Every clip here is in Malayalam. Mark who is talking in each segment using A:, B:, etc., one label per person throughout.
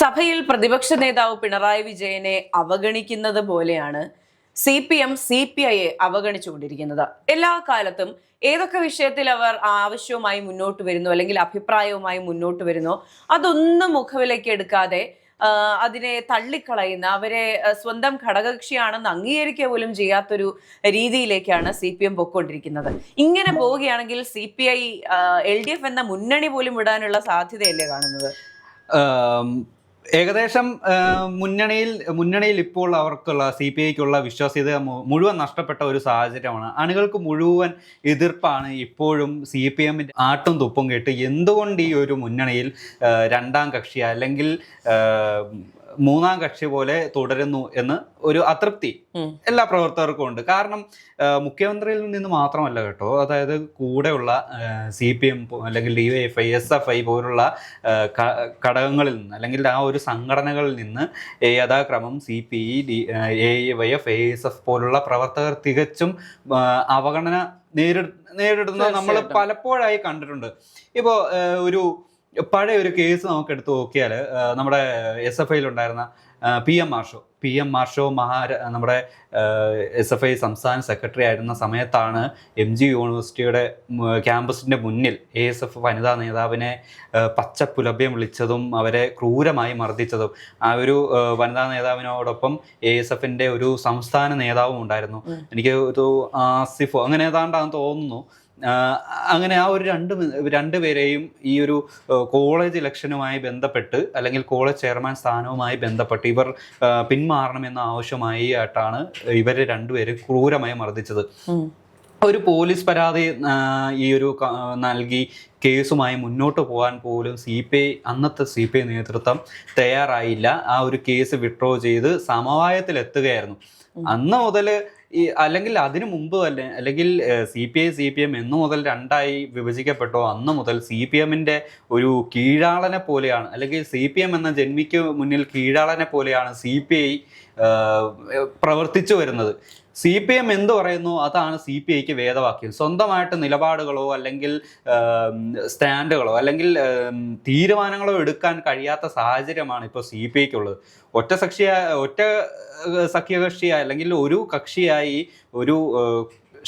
A: സഭയിൽ പ്രതിപക്ഷ നേതാവ് പിണറായി വിജയനെ അവഗണിക്കുന്നത് പോലെയാണ് CPM CPIയെ അവഗണിച്ചുകൊണ്ടിരിക്കുന്നത്. എല്ലാ കാലത്തും ഏതൊക്കെ വിഷയത്തിൽ അവർ ആവശ്യവുമായി മുന്നോട്ട് വരുന്നു അല്ലെങ്കിൽ അഭിപ്രായവുമായി മുന്നോട്ട് വരുന്നു അതൊന്നും മുഖവിലേക്ക് എടുക്കാതെ അതിനെ തള്ളിക്കളയുന്ന, അവരെ സ്വന്തം ഘടകകക്ഷിയാണെന്ന് അംഗീകരിക്കുക പോലും ചെയ്യാത്തൊരു രീതിയിലേക്കാണ് CPM പൊയ്ക്കൊണ്ടിരിക്കുന്നത്. ഇങ്ങനെ പോവുകയാണെങ്കിൽ CPI LDF എന്ന മുന്നണി പോലും വിടാനുള്ള സാധ്യതയല്ലേ കാണുന്നത്?
B: ഏകദേശം മുന്നണിയിൽ ഇപ്പോൾ അവർക്കുള്ള CPIക്കുള്ള വിശ്വാസ്യത മുഴുവൻ നഷ്ടപ്പെട്ട ഒരു സാഹചര്യമാണ്. അണികൾക്ക് മുഴുവൻ എതിർപ്പാണ് ഇപ്പോഴും. CPMന്റെ ആട്ടും തുപ്പും കേട്ട് എന്തുകൊണ്ട് ഈ ഒരു മുന്നണിയിൽ രണ്ടാം കക്ഷി അല്ലെങ്കിൽ മൂന്നാം കക്ഷി പോലെ തുടരുന്നു എന്ന് ഒരു അതൃപ്തി എല്ലാ പ്രവർത്തകർക്കും ഉണ്ട്. കാരണം മുഖ്യമന്ത്രിയിൽ നിന്ന് മാത്രമല്ല കേട്ടോ, അതായത് കൂടെയുള്ള CPM അല്ലെങ്കിൽ DYFI SFI പോലുള്ള ഘടകങ്ങളിൽ നിന്ന് അല്ലെങ്കിൽ ആ ഒരു സംഘടനകളിൽ നിന്ന് യഥാക്രമം CPI AYF ASF പോലുള്ള പ്രവർത്തകർ തികച്ചും അവഗണന നേരിടുന്നത് നമ്മൾ പലപ്പോഴായി കണ്ടിട്ടുണ്ട്. ഇപ്പോൾ ഒരു പഴയ ഒരു കേസ് നമുക്ക് എടുത്തു നോക്കിയാൽ നമ്മുടെ SFIയിൽ ഉണ്ടായിരുന്ന PM മാർഷോ നമ്മുടെ SFI സംസ്ഥാന സെക്രട്ടറി ആയിരുന്ന സമയത്താണ് MG യൂണിവേഴ്സിറ്റിയുടെ ക്യാമ്പസിൻ്റെ മുന്നിൽ ASF വനിതാ നേതാവിനെ പച്ചപ്പുലഭ്യം വിളിച്ചതും അവരെ ക്രൂരമായി മർദ്ദിച്ചതും. ആ ഒരു വനിതാ നേതാവിനോടൊപ്പം ASFന്റെ ഒരു സംസ്ഥാന നേതാവും ഉണ്ടായിരുന്നു. എനിക്ക് ഒരു ആസിഫോ അങ്ങനെ ഏതാണ്ടാന്ന് തോന്നുന്നു. അങ്ങനെ ആ ഒരു രണ്ടുപേരെയും ഈ ഒരു കോളേജ് ഇലക്ഷനുമായി ബന്ധപ്പെട്ട് അല്ലെങ്കിൽ കോളേജ് ചെയർമാൻ സ്ഥാനവുമായി ബന്ധപ്പെട്ട് ഇവർ പിന്മാറണമെന്ന ആവശ്യമായിട്ടാണ് ഇവരെ രണ്ടുപേരും ക്രൂരമായി മർദ്ദിച്ചത്. ഒരു പോലീസ് പരാതി ഈ ഒരു നൽകി കേസുമായി മുന്നോട്ട് പോകാൻ പോലും അന്നത്തെ CPI നേതൃത്വം തയ്യാറായില്ല. ആ ഒരു കേസ് വിഡ്രോ ചെയ്ത് സമവായത്തിലെത്തുകയായിരുന്നു. അന്ന് മുതൽ അല്ലെങ്കിൽ അതിനു മുമ്പ് തന്നെ അല്ലെങ്കിൽ CPI CPM എന്നു മുതൽ രണ്ടായി വിഭജിക്കപ്പെട്ടോ അന്ന് മുതൽ CPMന്റെ ഒരു കീഴാളനെ പോലെയാണ്, അല്ലെങ്കിൽ CPM എന്ന ജന്മിക്ക് മുന്നിൽ കീഴാളനെ പോലെയാണ് CPI പ്രവർത്തിച്ചു വരുന്നത്. CPM എന്ത് പറയുന്നു അതാണ് CPIക്ക് വേദവാക്യം. സ്വന്തമായിട്ട് നിലപാടുകളോ അല്ലെങ്കിൽ സ്റ്റാൻഡുകളോ അല്ലെങ്കിൽ തീരുമാനങ്ങളോ എടുക്കാൻ കഴിയാത്ത സാഹചര്യമാണ് ഇപ്പോൾ CPIക്കുള്ളത്. ഒറ്റ സഖ്യകക്ഷിയായി അല്ലെങ്കിൽ ഒരു കക്ഷിയായി ഒരു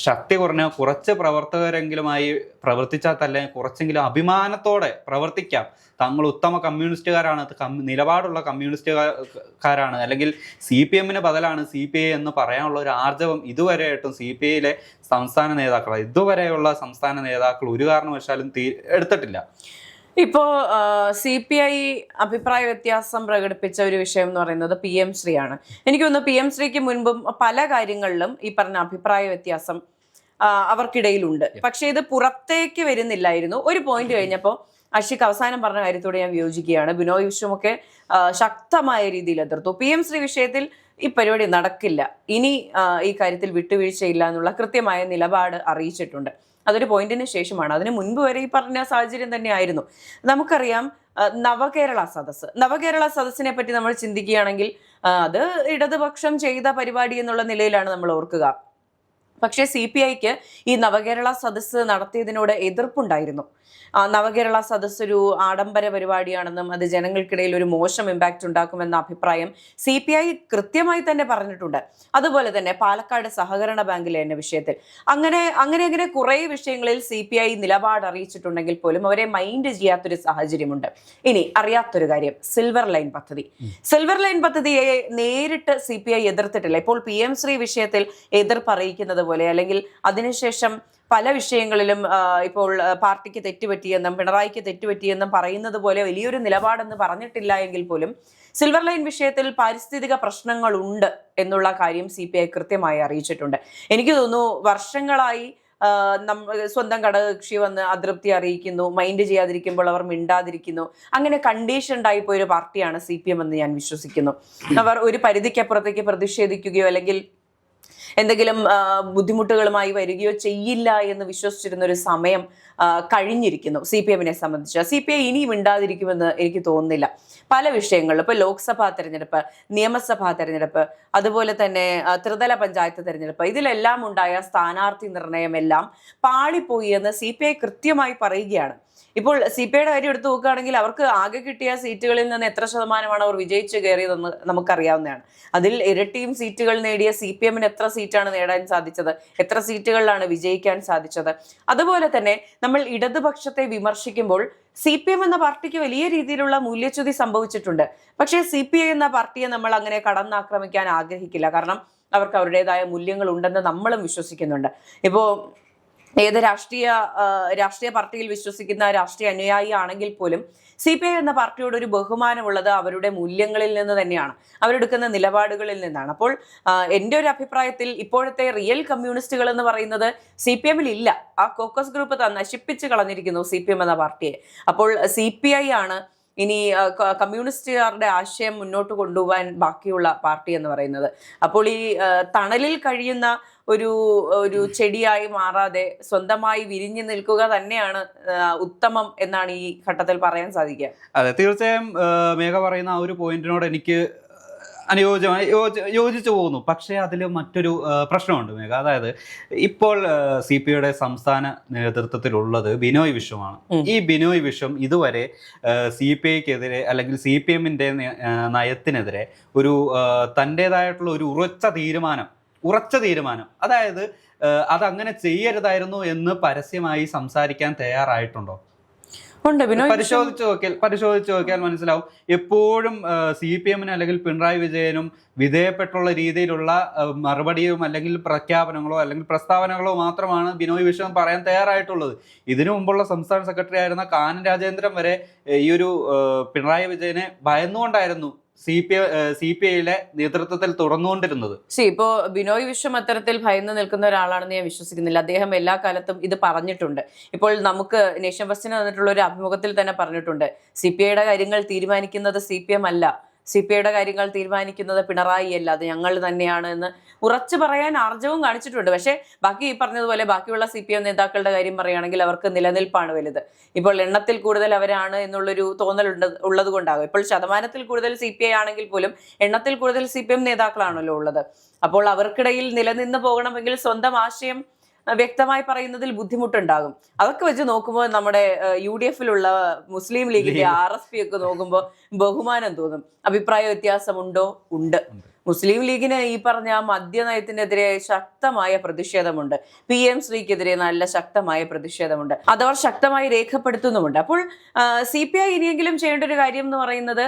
B: ശക്തി കുറഞ്ഞ കുറച്ച് പ്രവർത്തകരെങ്കിലുമായി പ്രവർത്തിച്ചാൽ തന്നെ കുറച്ചെങ്കിലും അഭിമാനത്തോടെ പ്രവർത്തിക്കാം. തങ്ങൾ ഉത്തമ കമ്മ്യൂണിസ്റ്റുകാരാണ്, നിലപാടുള്ള കമ്മ്യൂണിസ്റ്റുകാരാണ്, അല്ലെങ്കിൽ CPMന് ബദലാണ് CPI എന്ന് പറയാനുള്ള ഒരു ആർജവം ഇതുവരെയായിട്ടും CPIയിലെ ഇതുവരെയുള്ള സംസ്ഥാന നേതാക്കൾ ഒരു കാരണവശാലും എടുത്തിട്ടില്ല.
A: ഇപ്പോ CPI അഭിപ്രായ വ്യത്യാസം പ്രകടിപ്പിച്ച ഒരു വിഷയം എന്ന് പറയുന്നത് PM ശ്രീയാണ്. എനിക്ക് തോന്നുന്നു PM ശ്രീക്ക് മുൻപും പല കാര്യങ്ങളിലും ഈ പറഞ്ഞ അഭിപ്രായ വ്യത്യാസം അവർക്കിടയിലുണ്ട്. പക്ഷെ ഇത് പുറത്തേക്ക് വരുന്നില്ലായിരുന്നു. ഒരു പോയിന്റ് കഴിഞ്ഞപ്പോൾ അഷിക്ക് അവസാനം പറഞ്ഞ കാര്യത്തോട് ഞാൻ വിയോജിക്കുകയാണ്. ബിനോയ് വിശ്വമൊക്കെ ശക്തമായ രീതിയിൽ എതിർത്തു. PM ശ്രീ വിഷയത്തിൽ ഈ പരിപാടി നടക്കില്ല, ഇനി ഈ കാര്യത്തിൽ വിട്ടുവീഴ്ചയില്ല എന്നുള്ള കൃത്യമായ നിലപാട് അറിയിച്ചിട്ടുണ്ട്. അതൊരു പോയിന്റിന് ശേഷമാണ്. അതിന് മുൻപ് വരെ ഈ പറഞ്ഞ സാഹചര്യം തന്നെയായിരുന്നു. നമുക്കറിയാം നവകേരള സദസ്സിനെ പറ്റി നമ്മൾ ചിന്തിക്കുകയാണെങ്കിൽ അത് ഇടതുപക്ഷം ചെയ്ത പരിപാടി എന്നുള്ള നിലയിലാണ് നമ്മൾ ഓർക്കുക. പക്ഷേ CPIക്ക് ഈ നവകേരള സദസ്സ് നടത്തിയതിനോട് എതിർപ്പുണ്ടായിരുന്നു. നവകേരള സദസ്സ് ഒരു ആഡംബര പരിപാടിയാണെന്നും അത് ജനങ്ങൾക്കിടയിൽ ഒരു മോശം ഇമ്പാക്റ്റ് ഉണ്ടാക്കുമെന്ന അഭിപ്രായം CPI കൃത്യമായി തന്നെ പറഞ്ഞിട്ടുണ്ട്. അതുപോലെ തന്നെ പാലക്കാട് സഹകരണ ബാങ്കിലെ എന്ന വിഷയത്തിൽ അങ്ങനെ കുറേ വിഷയങ്ങളിൽ CPI നിലപാട് അറിയിച്ചിട്ടുണ്ടെങ്കിൽ പോലും അവരെ മൈൻഡ് ചെയ്യാത്തൊരു സാഹചര്യമുണ്ട്. ഇനി അറിയാത്തൊരു കാര്യം, സിൽവർ ലൈൻ പദ്ധതിയെ നേരിട്ട് CPI എതിർത്തിട്ടില്ല. ഇപ്പോൾ PM ശ്രീ വിഷയത്തിൽ എതിർപ്പ് അറിയിക്കുന്നത് പോലെ അല്ലെങ്കിൽ അതിനുശേഷം പല വിഷയങ്ങളിലും ഇപ്പോൾ പാർട്ടിക്ക് തെറ്റുപറ്റിയെന്നും പിണറായിക്ക് തെറ്റുപറ്റിയെന്നും പറയുന്നത് പോലെ വലിയൊരു നിലപാടെന്ന് പറഞ്ഞിട്ടില്ല എങ്കിൽ പോലും സിൽവർ ലൈൻ വിഷയത്തിൽ പാരിസ്ഥിതിക പ്രശ്നങ്ങളുണ്ട് എന്നുള്ള കാര്യം CPI കൃത്യമായി അറിയിച്ചിട്ടുണ്ട്. എനിക്ക് തോന്നുന്നു വർഷങ്ങളായി സ്വന്തം ഘടകകക്ഷി വന്ന് അതൃപ്തി അറിയിക്കുന്നു, മൈൻഡ് ചെയ്യാതിരിക്കുമ്പോൾ അവർ മിണ്ടാതിരിക്കുന്നു. അങ്ങനെ കണ്ടീഷൻഡായി പോയൊരു പാർട്ടിയാണ് CPM എന്ന് ഞാൻ വിശ്വസിക്കുന്നു. അവർ ഒരു പരിധിക്കപ്പുറത്തേക്ക് പ്രതിഷേധിക്കുകയോ അല്ലെങ്കിൽ എന്തെങ്കിലും ബുദ്ധിമുട്ടുകളുമായി വരികയോ ചെയ്യില്ല എന്ന് വിശ്വസിച്ചിരുന്ന ഒരു സമയം കഴിഞ്ഞിരിക്കുന്നു CPMനെ സംബന്ധിച്ച്. CPI ഇനി മിണ്ടാതിരിക്കുമെന്ന് എനിക്ക് തോന്നുന്നില്ല. പല വിഷയങ്ങളിലും ഇപ്പോൾ ലോക്സഭാ തെരഞ്ഞെടുപ്പ്, നിയമസഭാ തെരഞ്ഞെടുപ്പ്, അതുപോലെ തന്നെ ത്രിതല പഞ്ചായത്ത് തെരഞ്ഞെടുപ്പ്, ഇതിലെല്ലാം ഉണ്ടായ സ്ഥാനാർത്ഥി നിർണയം എല്ലാം പാളിപ്പോയി എന്ന് CPI കൃത്യമായി പറയുകയാണ്. ഇപ്പോൾ CPIയുടെ കാര്യം എടുത്തു നോക്കുകയാണെങ്കിൽ അവർക്ക് ആകെ കിട്ടിയ സീറ്റുകളിൽ നിന്ന് എത്ര ശതമാനമാണ് അവർ വിജയിച്ച് കയറിയതെന്ന് നമുക്കറിയാവുന്നതാണ്. അതിൽ ഇരട്ടിയും സീറ്റുകൾ നേടിയ CPM എത്ര സീറ്റാണ് നേടാൻ സാധിച്ചത്, എത്ര സീറ്റുകളിലാണ് വിജയിക്കാൻ സാധിച്ചത്. അതുപോലെ തന്നെ നമ്മൾ ഇടതുപക്ഷത്തെ വിമർശിക്കുമ്പോൾ CPM എന്ന പാർട്ടിക്ക് വലിയ രീതിയിലുള്ള മൂല്യച്യുതി സംഭവിച്ചിട്ടുണ്ട്. പക്ഷേ CPI എന്ന പാർട്ടിയെ നമ്മൾ അങ്ങനെ കടന്നാക്രമിക്കാൻ ആഗ്രഹിക്കില്ല. കാരണം അവർക്ക് അവരുടേതായ മൂല്യങ്ങൾ ഉണ്ടെന്ന് നമ്മളും വിശ്വസിക്കുന്നുണ്ട്. ഇപ്പോൾ ഏത് രാഷ്ട്രീയ പാർട്ടിയിൽ വിശ്വസിക്കുന്ന രാഷ്ട്രീയ അനുയായി ആണെങ്കിൽ പോലും CPI എന്ന പാർട്ടിയോട് ഒരു ബഹുമാനമുള്ളത് അവരുടെ മൂല്യങ്ങളിൽ നിന്ന് തന്നെയാണ്, അവരെടുക്കുന്ന നിലപാടുകളിൽ നിന്നാണ്. അപ്പോൾ എൻ്റെ ഒരു അഭിപ്രായത്തിൽ ഇപ്പോഴത്തെ റിയൽ കമ്മ്യൂണിസ്റ്റുകൾ എന്ന് പറയുന്നത് CPM ഇല്ല. ആ കോക്കസ് ഗ്രൂപ്പ് നശിപ്പിച്ച് കളഞ്ഞിരിക്കുന്നു CPM എന്ന പാർട്ടിയെ. അപ്പോൾ CPI ആണ് ഇനി കമ്മ്യൂണിസ്റ്റുകാരുടെ ആശയം മുന്നോട്ട് കൊണ്ടുപോകാൻ ബാക്കിയുള്ള പാർട്ടി എന്ന് പറയുന്നത്. അപ്പോൾ ഈ തണലിൽ കഴിയുന്ന ഒരു ചെടിയായി മാറാതെ സ്വന്തമായി വിരിഞ്ഞു നിൽക്കുക തന്നെയാണ് ഉത്തമം എന്നാണ് ഈ ഘട്ടത്തിൽ പറയാൻ സാധിക്കുക.
B: അതെ, തീർച്ചയായും മേഘ പറയുന്ന ആ ഒരു പോയിന്റിനോട് എനിക്ക് യോജിച്ചു പോകുന്നു. പക്ഷേ അതിൽ മറ്റൊരു പ്രശ്നമുണ്ട് മേഘ. അതായത് ഇപ്പോൾ CPIയുടെ സംസ്ഥാന നേതൃത്വത്തിലുള്ളത് ബിനോയ് വിശ്വമാണ്. ഈ ബിനോയ് വിശ്വം ഇതുവരെ CPIക്കെതിരെ അല്ലെങ്കിൽ CPMന്റെ നയത്തിനെതിരെ ഒരു തൻ്റെതായിട്ടുള്ള ഒരു ഉറച്ച തീരുമാനം, അതായത് അതങ്ങനെ ചെയ്യരുതായിരുന്നു എന്ന് പരസ്യമായി സംസാരിക്കാൻ തയ്യാറായിട്ടുണ്ടോ? പരിശോധിച്ചു നോക്കിയാൽ മനസ്സിലാവും. എപ്പോഴും CPMന് അല്ലെങ്കിൽ പിണറായി വിജയനും വിധേയപ്പെട്ടുള്ള രീതിയിലുള്ള മറുപടിയും അല്ലെങ്കിൽ പ്രഖ്യാപനങ്ങളോ അല്ലെങ്കിൽ പ്രസ്താവനകളോ മാത്രമാണ് ബിനോയ് വിശ്വം പറയാൻ തയ്യാറായിട്ടുള്ളത്. ഇതിനു മുമ്പുള്ള സംസ്ഥാന സെക്രട്ടറി ആയിരുന്ന കാനം രാജേന്ദ്രൻ വരെ ഈ ഒരു പിണറായി വിജയനെ ഭയന്നുകൊണ്ടായിരുന്നു CPIയിലെ നേതൃത്വത്തിൽ തുറന്നുകൊണ്ടിരുന്നത്.
A: ഇപ്പോ ബിനോയ് വിശ്വം അത്തരത്തിൽ ഭയന്ന് നിൽക്കുന്ന ഒരാളാണെന്ന് ഞാൻ വിശ്വസിക്കുന്നില്ല. അദ്ദേഹം എല്ലാ കാലത്തും ഇത് പറഞ്ഞിട്ടുണ്ട്. ഇപ്പോൾ നമുക്ക് നേഷൻ ഫസ്റ്റിന് തന്നിട്ടുള്ള ഒരു അഭിമുഖത്തിൽ തന്നെ പറഞ്ഞിട്ടുണ്ട്, CPIയുടെ കാര്യങ്ങൾ തീരുമാനിക്കുന്നത് CPM അല്ല, CPIയുടെ കാര്യങ്ങൾ തീരുമാനിക്കുന്നത് പിണറായി അല്ല, അത് ഞങ്ങൾ തന്നെയാണ് എന്ന് ഉറച്ചു പറയാൻ ആർജവും കാണിച്ചിട്ടുണ്ട്. പക്ഷേ ബാക്കി ഈ പറഞ്ഞതുപോലെ ബാക്കിയുള്ള CPM നേതാക്കളുടെ കാര്യം പറയുകയാണെങ്കിൽ അവർക്ക് നിലനിൽപ്പാണ് വലുത്. ഇപ്പോൾ എണ്ണത്തിൽ കൂടുതൽ അവരാണ് എന്നുള്ളൊരു ഉള്ളത് കൊണ്ടാകും. ഇപ്പോൾ ശതമാനത്തിൽ കൂടുതൽ CPI ആണെങ്കിൽ പോലും എണ്ണത്തിൽ കൂടുതൽ CPM നേതാക്കളാണല്ലോ ഉള്ളത്. അപ്പോൾ അവർക്കിടയിൽ നിലനിന്ന് പോകണമെങ്കിൽ സ്വന്തം ആശയം വ്യക്തമായി പറയുന്നതിൽ ബുദ്ധിമുട്ടുണ്ടാകും. അതൊക്കെ വെച്ച് നോക്കുമ്പോൾ നമ്മുടെ UDFിലുള്ള മുസ്ലിം ലീഗിന്റെ RSP ഒക്കെ നോക്കുമ്പോൾ ബഹുമാനം തോന്നും. അഭിപ്രായ വ്യത്യാസമുണ്ടോ? ഉണ്ട്. മുസ്ലിം ലീഗിന് ഈ പറഞ്ഞ മദ്യനയത്തിനെതിരെ ശക്തമായ പ്രതിഷേധമുണ്ട്. PM ശ്രീക്കെതിരെ നല്ല ശക്തമായ പ്രതിഷേധമുണ്ട്. അതവർ ശക്തമായി രേഖപ്പെടുത്തുന്നുമുണ്ട്. അപ്പോൾ CPI ഇനിയെങ്കിലും ചെയ്യേണ്ട ഒരു കാര്യം എന്ന് പറയുന്നത്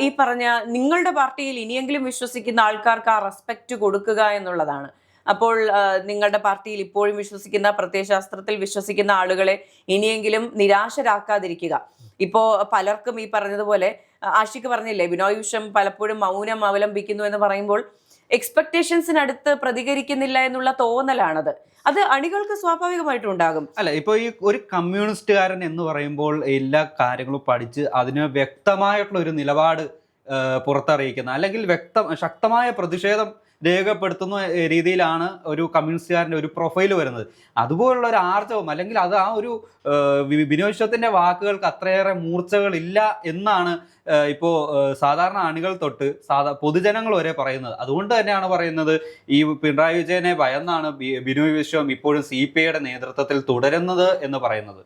A: ഈ പറഞ്ഞ നിങ്ങളുടെ പാർട്ടിയിൽ ഇനിയെങ്കിലും വിശ്വസിക്കുന്ന ആൾക്കാർക്ക് ആ റെസ്പെക്റ്റ് കൊടുക്കുക എന്നുള്ളതാണ്. അപ്പോൾ നിങ്ങളുടെ പാർട്ടിയിൽ ഇപ്പോഴും വിശ്വസിക്കുന്ന, പ്രത്യയശാസ്ത്രത്തിൽ വിശ്വസിക്കുന്ന ആളുകളെ ഇനിയെങ്കിലും നിരാശരാക്കാതിരിക്കുക. ഇപ്പോ പലർക്കും ഈ പറഞ്ഞതുപോലെ ആഷിക്ക് പറഞ്ഞില്ലേ, ബിനോയ് വിശ്വം പലപ്പോഴും മൗനം അവലംബിക്കുന്നു എന്ന് പറയുമ്പോൾ എക്സ്പെക്ടേഷൻസിനടുത്ത് പ്രതികരിക്കുന്നില്ല എന്നുള്ള തോന്നലാണത്. അത് അണികൾക്ക് സ്വാഭാവികമായിട്ടും ഉണ്ടാകും.
B: അല്ല, ഇപ്പൊ ഈ ഒരു കമ്മ്യൂണിസ്റ്റുകാരൻ എന്ന് പറയുമ്പോൾ എല്ലാ കാര്യങ്ങളും പഠിച്ച് അതിന് വ്യക്തമായിട്ടുള്ള ഒരു നിലപാട് പുറത്തറിയിക്കുന്ന അല്ലെങ്കിൽ ശക്തമായ പ്രതിഷേധം രേഖപ്പെടുത്തുന്ന രീതിയിലാണ് ഒരു കമ്മ്യൂണിസ്റ്റുകാരൻ്റെ ഒരു പ്രൊഫൈൽ വരുന്നത്. അതുപോലുള്ള ഒരു ആർജവം അല്ലെങ്കിൽ അത് ആ ഒരു ബിനോയ് വിശ്വത്തിൻ്റെ വാക്കുകൾക്ക് അത്രയേറെ മൂർച്ചകളില്ല എന്നാണ് ഇപ്പോൾ സാധാരണ അണികൾ തൊട്ട് പൊതുജനങ്ങൾ വരെ പറയുന്നത്. അതുകൊണ്ട് തന്നെയാണ് പറയുന്നത് ഈ പിണറായി വിജയനെ ഭയന്നാണ് ബിനോയ് വിശ്വം ഇപ്പോഴും CPIയുടെ നേതൃത്വത്തിൽ തുടരുന്നത് എന്ന് പറയുന്നത്.